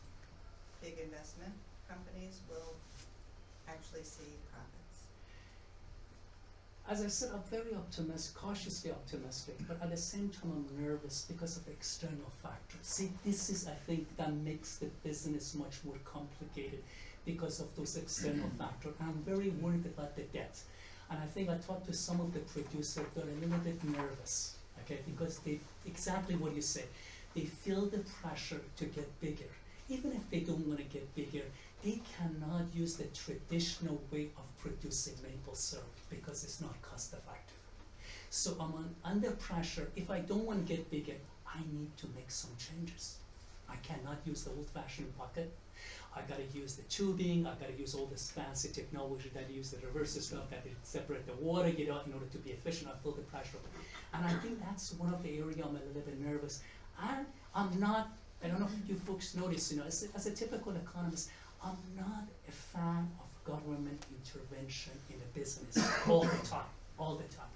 big investment companies will actually see profits? As I said, I'm very optimistic, cautiously optimistic, but at the same time I'm nervous because of external factors. See, this is, I think, that makes the business much more complicated because of those external factors. I'm very worried about the debt. And I think I talked to some of the producers, they're a little bit nervous, okay, because they, exactly what you said, they feel the pressure to get bigger. Even if they don't want to get bigger, they cannot use the traditional way of producing maple syrup because it's not cost effective. So I'm under pressure. If I don't want to get bigger, I need to make some changes. I cannot use the old-fashioned bucket. I gotta use the tubing, I gotta use all this fancy technology that use the reverse stuff that separate the water, in order to be efficient. I feel the pressure. And I think that's one of the areas I'm a little bit nervous. And I'm not, I don't know if you folks notice, as a typical economist, I'm not a fan of government intervention in a business all the time.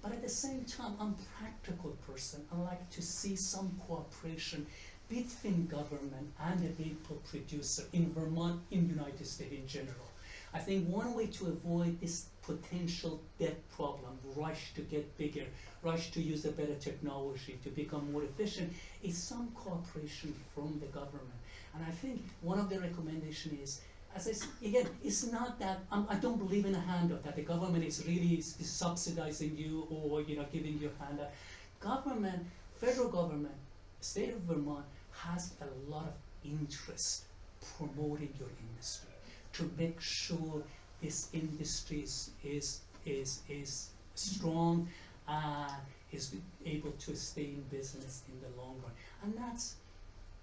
But at the same time, I'm a practical person. I like to see some cooperation between government and the maple producer in Vermont, in the United States in general. I think one way to avoid this potential debt problem, rush to get bigger, rush to use a better technology, to become more efficient, is some cooperation from the government. And I think one of the recommendations is, as I said, again, it's not that, I don't believe in a handout, that the government is really subsidizing you or giving you a handout. Government, federal government, state of Vermont has a lot of interest promoting your industry to make sure this industry is strong and is able to stay in business in the long run. And that's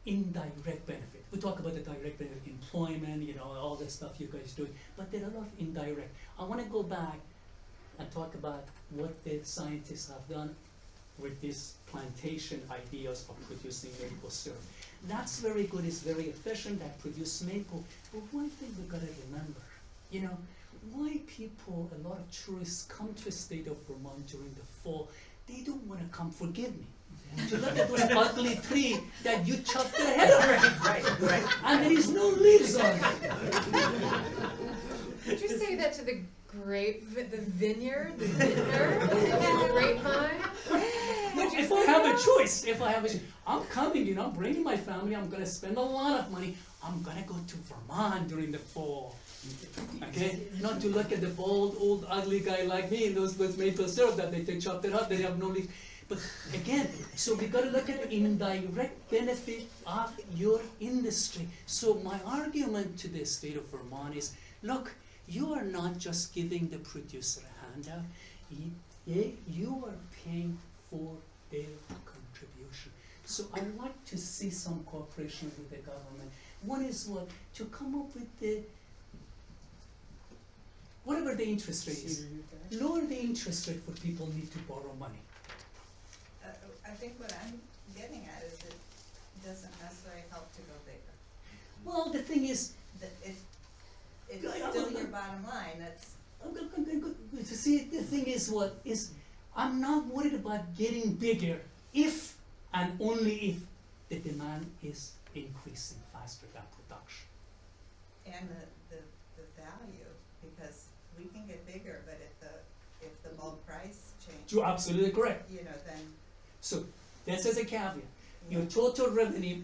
indirect benefit. We talk about the direct benefit, employment, all the stuff you guys do, but there are a lot of indirect. I want to go back and talk about what the scientists have done with these plantation ideas of producing maple syrup. That's very good, it's very efficient, that produce maple, but one thing we gotta remember, why people, a lot of tourists come to the state of Vermont during the fall, they don't wanna come, forgive me, to look at those ugly tree that you chopped the head off, Right. and there is no leaves on it. Would you say that to the vineyard, the vintner, the grapevine? No, Would you if I say have a that? choice, I'm coming, I'm bringing my family, I'm gonna spend a lot of money, I'm gonna go to Vermont during the fall. Okay? Not to look at the bald, old, ugly guy like me in those maple syrup that they chopped it up, they have no leaf. But again, so we gotta look at the indirect benefit of your industry. So my argument to the state of Vermont is, look, you are not just giving the producer a handout, you are paying for their contribution. So I like to see some cooperation with the government. One is what? To come up with the, whatever the interest rate is, lower the interest rate for people who need to borrow money. I think what I'm getting at is it doesn't necessarily help to go bigger. Well, the thing is, That it's Yeah, still I'm- your bottom line, that's, good. To see, the thing is what is, I'm not worried about getting bigger if and only if the demand is increasing faster than production. and the value, because we can get bigger, but if the bulk price changes, You're absolutely correct. then, So that's as a caveat. Your total revenue,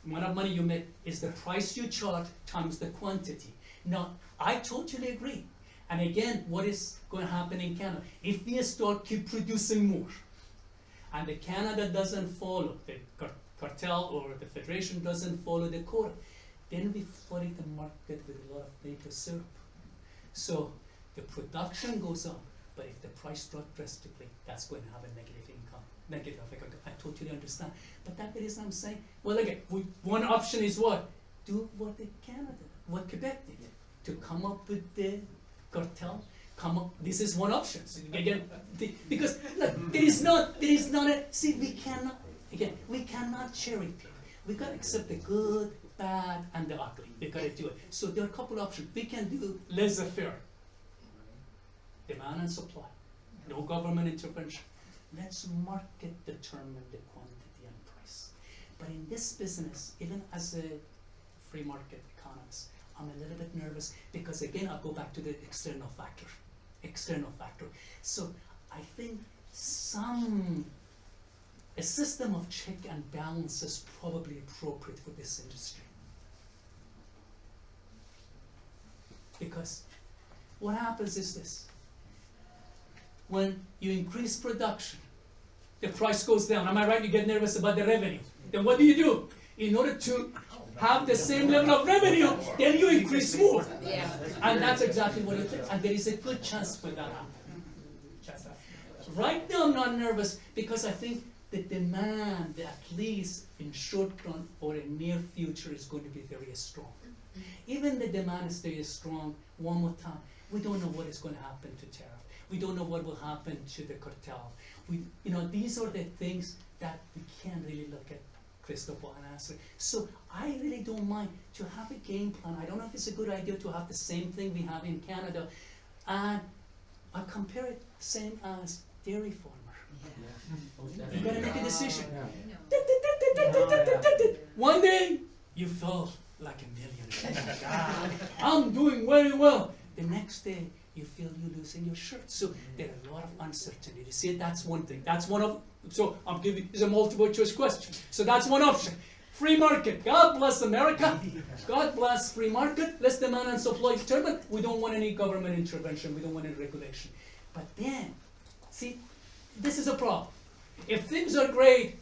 amount of money you make, is the price you charge times the quantity. Now, I totally agree. And again, what is going to happen in Canada? If we start keep producing more, and the Canada doesn't follow, the cartel or the federation doesn't follow the quota, then we flood the market with a lot of maple syrup. So the production goes up, but if the price drops drastically, that's going to have a negative effect. I totally understand. But that's the reason I'm saying, well, again, one option is what? Do what the Canada, what Quebec did, to come up with the cartel. This is one option. So again, because look, there is not a, see, we cannot cherry pick. We gotta accept the good, bad, and the ugly. We gotta do it. So there are a couple options. We can do laissez-faire. Demand and supply. No government intervention. Let's market determine the quantity and price. But in this business, even as a free market economist, I'm a little bit nervous because again, I'll go back to the external factor. So I think a system of check and balance is probably appropriate for this industry. Because what happens is this. When you increase production, the price goes down. Am I right? You get nervous about the revenue. Then what do? In order to have the same level of revenue, then you increase more. Yeah. And that's exactly what it is. And there is a good chance for that happening. Right now I'm not nervous because I think the demand, at least in short run or in near future, is going to be very strong. Even the demand stays strong, one more time, we don't know what is going to happen to tariff. We don't know what will happen to the cartel. These are the things that we can't really look at crystal ball and answer. So I really don't mind to have a game plan. I don't know if it's a good idea to have the same thing we have in Canada. And I compare it same as dairy farmer. You gotta make a decision. One day you feel like a millionaire. God, I'm doing very well. The next day you feel you're losing your shirt. So there are a lot of uncertainty. You see, that's one thing. That's one of. So I'm giving. It's a multiple choice question. So that's one option. Free market. God bless America. God bless free market. Let's demand and supply determine. We don't want any government intervention. We don't want any regulation. But then, see, this is a problem. If things are great,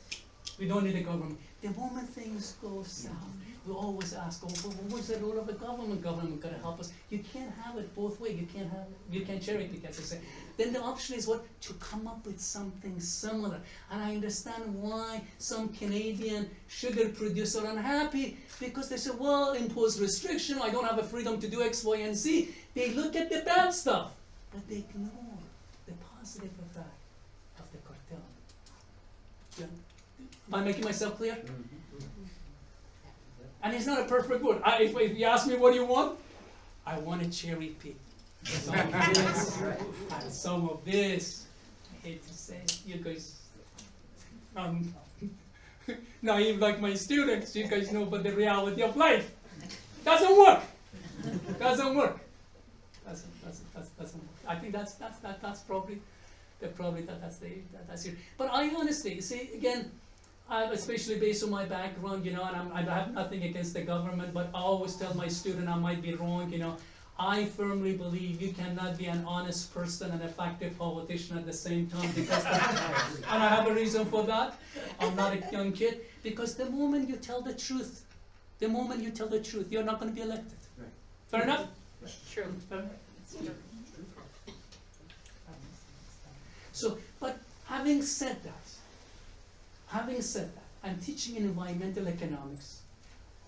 we don't need a government. The moment things go south, we always ask, what's the role of the government? Government gotta help us. You can't have it both ways. You can't cherry pick, as I say. Then the option is what? To come up with something similar. And I understand why some Canadian sugar producers are unhappy because they say, well, impose restriction, I don't have a freedom to do X, Y, and Z. They look at the bad stuff, but they ignore the positive effect of the cartel. Yeah. Am I making myself clear? And it's not a perfect word. If you ask me what do you want, I want a cherry pick. Some of this and some of this. I hate to say it, you guys. naive like my students, you guys know about the reality of life. Doesn't work. Doesn't work. Doesn't work. I think that's probably that's it. But I honestly see again, especially based on my background, you know, and I have nothing against the government, but I always tell my student I might be wrong, you know. I firmly believe you cannot be an honest person and effective politician at the same time, because and I have a reason for that. I'm not a young kid, because the moment you tell the truth, you're not going to be elected. Right. Fair enough? True. Fair enough? So, but having said that, I'm teaching in environmental economics.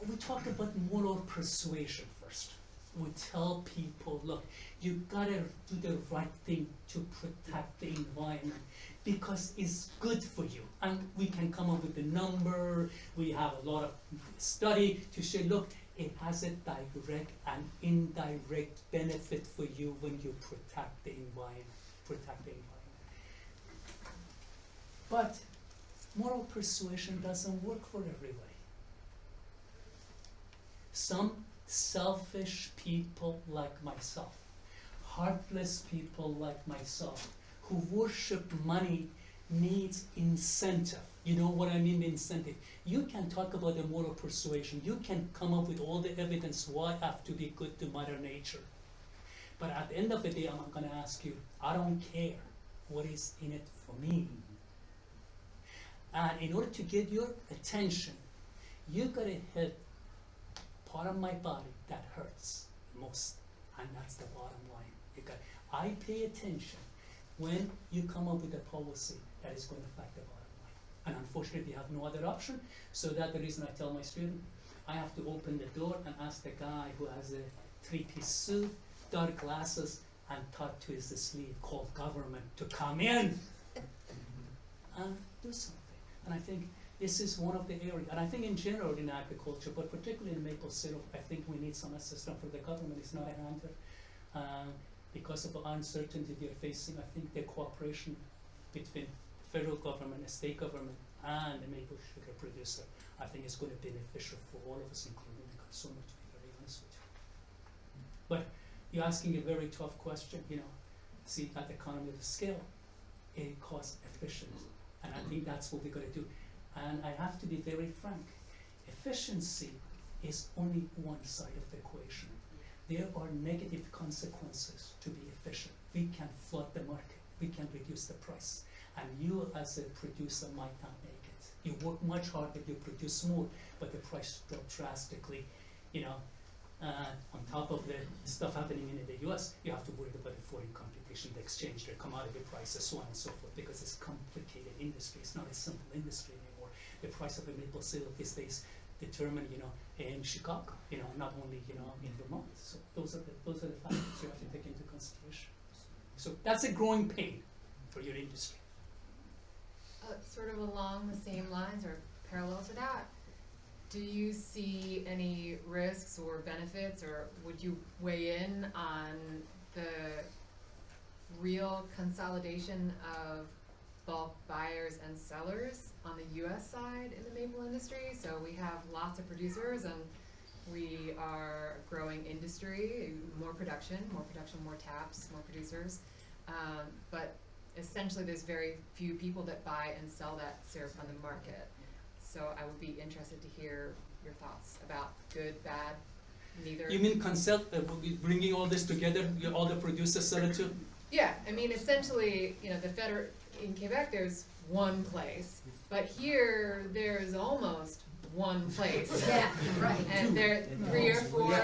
We talk about moral persuasion first. We tell people, look, you gotta do the right thing to protect the environment because it's good for you. And we can come up with a number, we have a lot of study to show, look, it has a direct and indirect benefit for you when you protect the environment. But moral persuasion doesn't work for everybody. Some selfish people like myself, heartless people like myself, who worship money needs incentive. You know what I mean, incentive. You can talk about the moral persuasion. You can come up with all the evidence why I have to be good to Mother Nature. But at the end of the day, I'm going to ask you, I don't care what is in it for me. And in order to get your attention, you got to hit part of my body that hurts most, and that's the bottom line. I pay attention when you come up with a policy that is going to affect the bottom line. And unfortunately, you have no other option. So that's the reason I tell my student, I have to open the door and ask the guy who has a three-piece suit, dark glasses, and tattoo is the sleeve called government to come in and do something. And I think this is one of the areas, and I think in general in agriculture, but particularly in maple syrup, I think we need some assistance from the government. It's not a hander. Because of the uncertainty they're facing, I think the cooperation between the federal government, the state government, and the maple sugar producer, I think is going to be beneficial for all of us, including the consumer, to be very honest with you. But you're asking a very tough question, you know. See, at the economy of scale, it costs efficiency. And I think that's what we're going to do. And I have to be very frank. Efficiency is only one side of the equation. There are negative consequences to be efficient. We can flood the market. We can reduce the price. And you as a producer might not make it. You work much harder, you produce more, but the price drops drastically. You know, on top of the stuff happening in the US, you have to worry about the foreign competition, the exchange, the commodity prices, so on and so forth, because it's a complicated industry. It's not a simple industry anymore. The price of a maple syrup these days determined, you know, in Chicago, you know, not only, you know, in Vermont. So those are the factors you have to take into consideration. So that's a growing pain for your industry. Sort of along the same lines or parallel to that, do you see any risks or benefits, or would you weigh in on the real consolidation of bulk buyers and sellers on the US side in the maple industry? So we have lots of producers and we are a growing industry, more production, more taps, more producers. But essentially there's very few people that buy and sell that syrup on the market. So I would be interested to hear your thoughts about good, bad, neither. You mean bringing all this together, all the producers sell it too? Yeah, I mean essentially, you know, in Quebec there's one place, but here there's almost one place. Yeah, right. And there are 3 or 4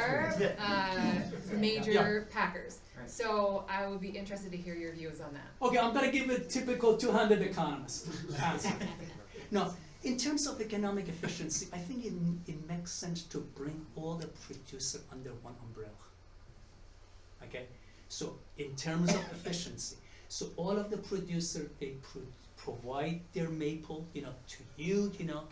major packers. Right. So I would be interested to hear your views on that. Okay, I'm going to give a typical 200 economist answer. No, in terms of economic efficiency, I think it makes sense to bring all the producers under one umbrella. Okay, so in terms of efficiency, so all of the producers, they provide their maple, you know, to you, you know,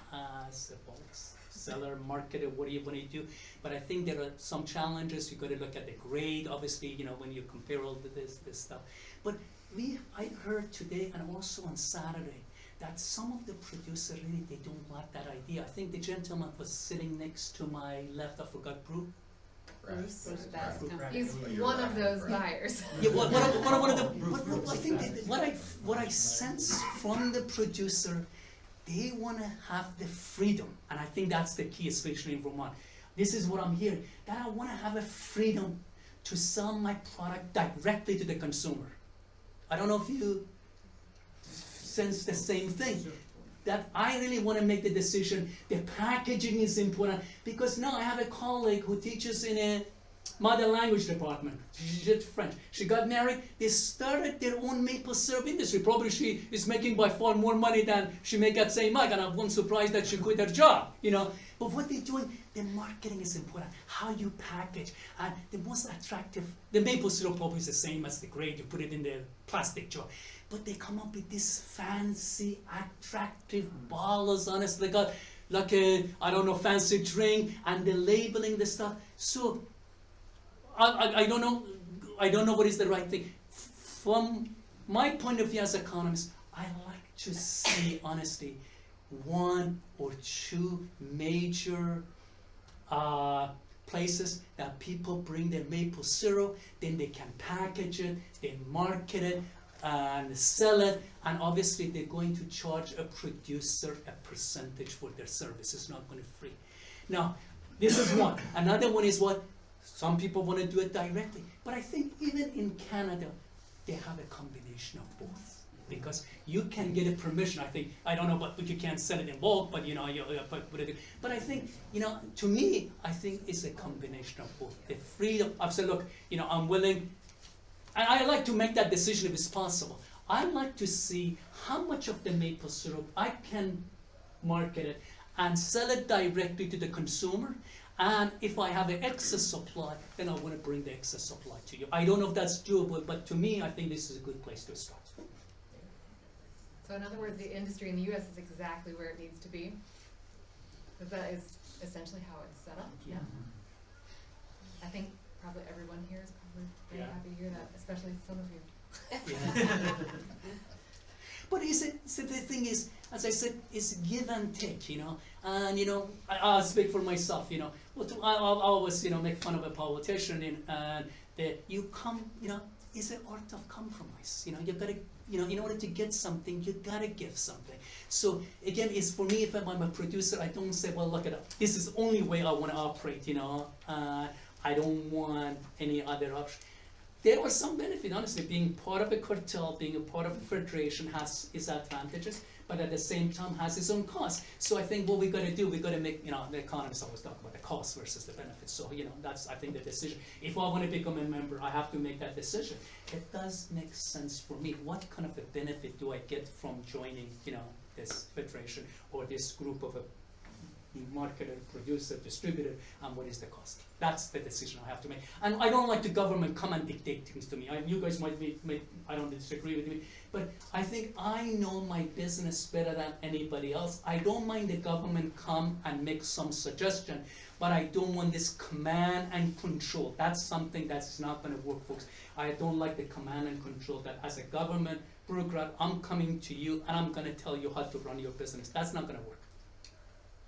as a bulk seller, marketer, what do you want to do? But I think there are some challenges. You got to look at the grade, obviously, you know, when you compare all this stuff. But I heard today and also on Saturday that some of the producers really, they don't like that idea. I think the gentleman was sitting next to my left, I forgot, Bruce. Bruce. Right. He's You're one right, of those right. buyers. Yeah, one of the, but I think that what I sense from the producer, they want to have the freedom, and I think that's the key, especially in Vermont. This is what I'm hearing, that I want to have a freedom to sell my product directly to the consumer. I don't know if you sense the same thing. That I really want to make the decision. The packaging is important, because now I have a colleague who teaches in a mother language department. She's French. She got married. They started their own maple syrup industry. Probably she is making by far more money than she make at St. Mike, and I'm not surprised that she quit her job. But what they're doing, the marketing is important. How you package, and the most attractive. The maple syrup probably is the same as the grade. You put it in the plastic jar. But they come up with this fancy, attractive bottles, honestly, they got like a, I don't know, fancy drink, and the labeling, the stuff. So, I don't know what is the right thing. From my point of view as an economist, I like to see, honestly, one or two major places that people bring their maple syrup, then they can package it, they market it, and sell it, and obviously they're going to charge a producer a percentage for their service. It's not going to free. Now, this is one. Another one is what some people want to do it directly, but I think even in Canada, they have a combination of both, because you can get a permission. I don't know, but you can't sell it in bulk, but but I think, to me, I think it's a combination of both. The freedom. I've said, look, I'm willing. And I like to make that decision if it's possible. I like to see how much of the maple syrup I can market it and sell it directly to the consumer. And if I have an excess supply, then I want to bring the excess supply to you. I don't know if that's doable, but to me, I think this is a good place to start. So in other words, the industry in the US is exactly where it needs to be? Because that is essentially how it's set up? Yeah. I think probably everyone here is probably very Yeah. happy to hear that, especially some of you. Yeah. But the thing is, as I said, it's give and take, and I'll speak for myself, I'll always, make fun of a politician, and you come, it's an art of compromise, you gotta, in order to get something, you gotta give something. So again, it's for me, if I'm a producer, I don't say, well, look at it, this is the only way I want to operate, I don't want any other option. There was some benefit, honestly, being part of a cartel, being a part of a federation has its advantages, but at the same time has its own costs. So I think what we got to do, we got to make, the economists always talk about the cost versus the benefits. So, that's, I think, the decision. If I want to become a member, I have to make that decision. It does make sense for me. What kind of a benefit do I get from joining, this federation or this group of a marketer, producer, distributor, and what is the cost? That's the decision I have to make. And I don't like the government come and dictate things to me. You guys might I don't disagree with me, but I think I know my business better than anybody else. I don't mind the government come and make some suggestion, but I don't want this command and control. That's something that's not going to work, folks. I don't like the command and control that as a government bureaucrat, I'm coming to you and I'm going to tell you how to run your business. That's not going to work.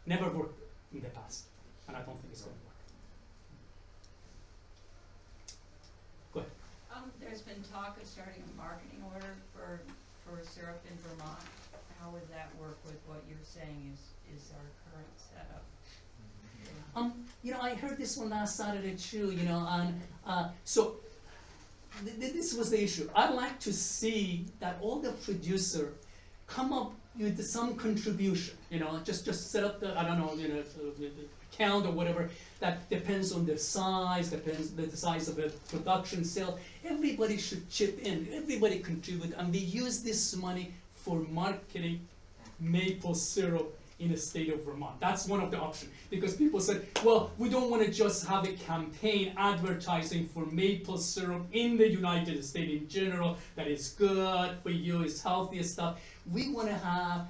Never worked in the past, and I don't think it's going to work. Go ahead. There's been talk of starting a marketing order for syrup in Vermont. How would that work with what you're saying is our current setup? I heard this one last Saturday too, and so this was the issue. I'd like to see that all the producer come up with some contribution, just set up the, I don't know, the account or whatever, that depends on their size, depends the size of the production sale. Everybody should chip in, everybody contribute, and we use this money for marketing maple syrup in the state of Vermont. That's one of the options, because people said, well, we don't want to just have a campaign advertising for maple syrup in the United States in general, that is good for you, it's healthy and stuff. We want to have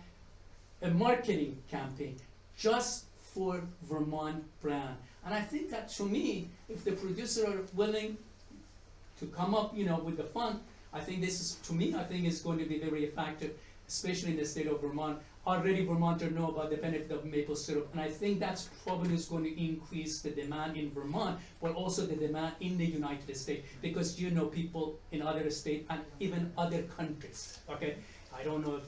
a marketing campaign just for Vermont brand. And I think that, to me, if the producer are willing to come up, with the fund, I think this is, to me, I think it's going to be very effective, especially in the state of Vermont. Already Vermonters know about the benefit of maple syrup, and I think that's probably is going to increase the demand in Vermont, but also the demand in the United States, because you know people in other states and even other countries, okay? I don't know if,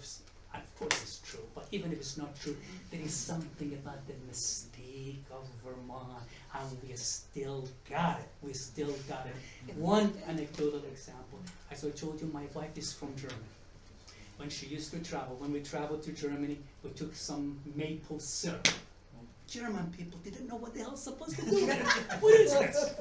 of course it's true, but even if it's not true, there is something about the mistake of Vermont, and we still got it, we still got it. One anecdotal example, as I told you, my wife is from Germany. When she used to travel, when we traveled to Germany, we took some maple syrup. German people didn't know what the hell's supposed to do. What is this?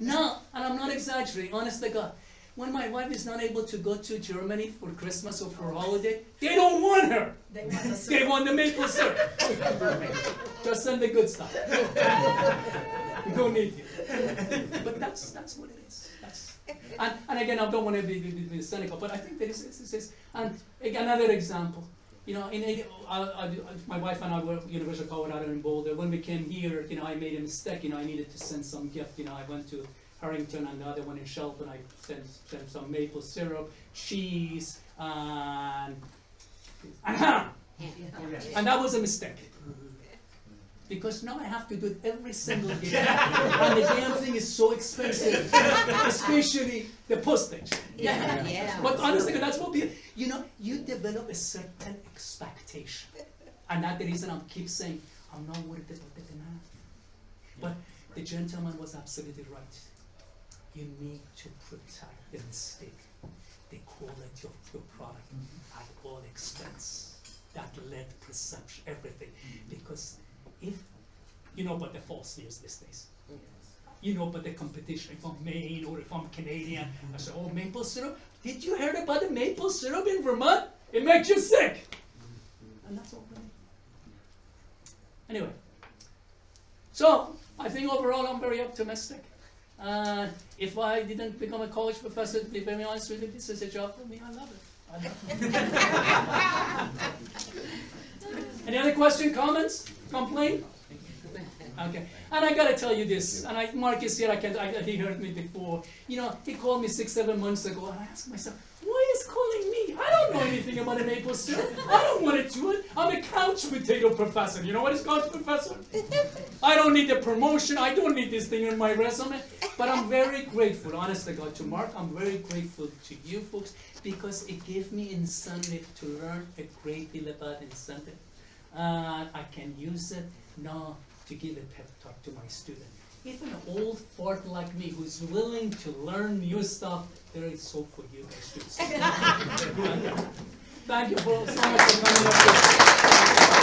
No, and I'm not exaggerating, honest to God. When my wife is not able to go to Germany for Christmas or for a holiday, they don't want her. They want the maple syrup. Just send the good stuff. We don't need you. But that's what it is. And again, I don't want to be cynical, but I think there is and again, another example. You know, my wife and I were at University of Colorado in Boulder. When we came here, you know, I made a mistake. You know, I needed to send some gift. You know, I went to Harrington and the other one in Shelton. I sent some maple syrup, cheese, and ham. And that was a mistake. Because now I have to do it every single day. And the damn thing is so expensive, especially the postage. Yeah. But honestly, that's what people, you know, you develop a certain expectation. And that's the reason I keep saying, I'm not worried about the demand. But the gentleman was absolutely right. You need to protect the mistake, the quality of your product at all expense. That led perception, everything. Because if you know about the false news these days, you know about the competition. If I'm Maine or if I'm Canadian, I say, oh, maple syrup. Did you hear about the maple syrup in Vermont? It makes you sick. And that's all really. Anyway, so I think overall I'm very optimistic. If I didn't become a college professor, to be very honest with you, this is a job for me. I love it. Any other question, comments, complaint? Okay, and I gotta tell you this, and Mark is here, he heard me before. You know, he called me 6-7 months ago, and I asked myself, why is calling me? I don't know anything about a maple syrup. I don't want to do it. I'm a couch potato professor. You know what is couch professor? I don't need the promotion. I don't need this thing on my resume. But I'm very grateful, honest to God, to Mark. I'm very grateful to you folks, because it gave me incentive to learn a great deal about incentive. I can use it now to give a pep talk to my student. Even an old fart like me who's willing to learn new stuff, there is hope for you guys too. Thank you so much for coming up here.